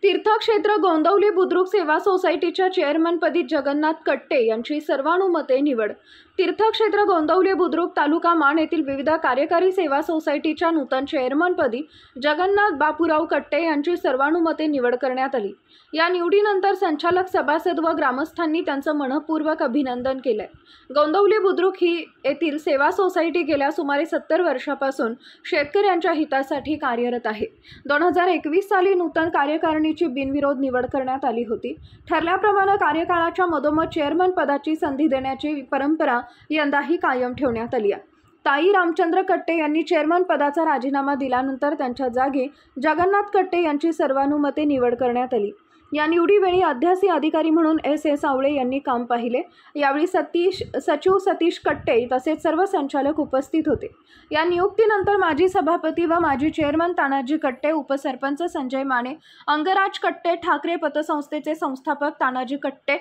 तीर्थक्षेत्र गोंदवली बुद्रुक सेवा सोसायटीच्या चेअरमनपदी जगन्नाथ कट्टे यांची सर्वानुमते निवड। तीर्थक्षेत्र गोंदवली बुद्रुक तालुका माण येथील विविध कार्यकारी सेवा सोसायटीच्या नूतन चेअरमनपदी जगन्नाथ बापूराव कट्टे यांची सर्वानुमते निवड करण्यात आली। या निवडीनंतर संचालक सभासद व ग्रामस्थांनी त्यांचं मनपूर्वक अभिनंदन केले। गोंदवली बुद्रुक ही येथील सेवा सोसायटी गेल्या सुमारे 70 वर्षापासून शेतकऱ्यांच्या हितासाठी कार्यरत आहे। 2021 साली नूतन कार्यकारिणीची बिनविरोध निवड करण्यात आली होती। ठरल्याप्रमाणे कार्यकाळाच्या मधोमध चेअरमन पदाची संधी देण्याची परंपरा यंदाही कायम ठेवण्यात आली आहे। ताई रामचंद्र कट्टे यांनी चेअरमन पदाचा राजीनामा दिल्यानंतर त्यांच्या जागी जगन्नाथ कट्टे यांची सर्वानुमते निवड करण्यात आली। या निवडीवेळी अध्यासी अधिकारी म्हणून एस आवळे यांनी काम पाहिले। यावेळी सचिव सतीश कट्टे तसेच सर्व संचालक उपस्थित होते। या नियुक्तीनंतर माजी सभापती व माजी चेअरमन तानाजी कट्टे, उपसरपंच संजय माने, अंगराज कट्टे, ठाकरे पतसंस्थेचे संस्थापक तानाजी कट्टे,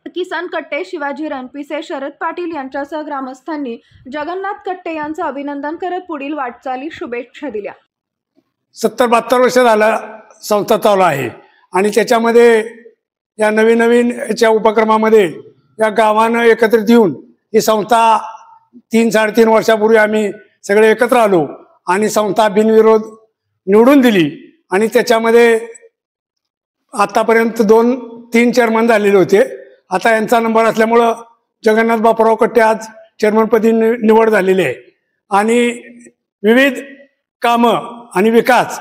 किसन कट्टे, शिवाजी रणपिसे, शरद पाटील यांच्यासह ग्रामस्थांनी जगन्नाथ कट्टे यांचं अभिनंदन करत पुढील वाटचाली शुभेच्छा दिल्या। 70-72 वर्ष झालं संस्था चालू आहे आणि त्याच्यामध्ये या नवीन याच्या उपक्रमामध्ये या गावानं एकत्रित येऊन ही संस्था 3-3.5 वर्षापूर्वी आम्ही सगळे एकत्र आलो आणि संस्था बिनविरोध निवडून दिली आणि त्याच्यामध्ये आतापर्यंत 2-3 चेअरमन झालेले होते। आता यांचा नंबर असल्यामुळं जगन्नाथ बापूराव कट्टे आज चेअरमनपदी निवड झालेली आहे आणि विविध कामं आणि विकास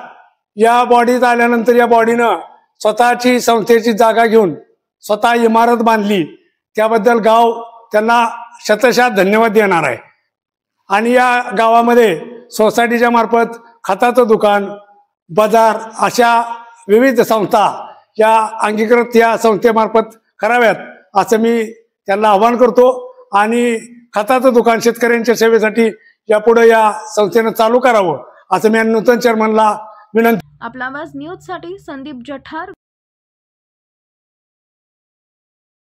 या बॉडीत आल्यानंतर या बॉडीनं स्वतःची संस्थेची जागा घेऊन स्वतः इमारत बांधली, त्याबद्दल गाव त्यांना शतशः धन्यवाद देणार आहे। आणि या गावामध्ये सोसायटीच्या मार्फत खताचं दुकान, बाजार अशा विविध संस्था या अंगीकृत या संस्थेमार्फत कराव्यात असं मी त्यांना आवाहन करतो आणि खताचं दुकान शेतकऱ्यांच्या सेवेसाठी यापुढे या संस्थेनं चालू करावं असं मी नूतन चेअरमनला विनंती। आपला आवाज न्यूज साठी संदीप जठार।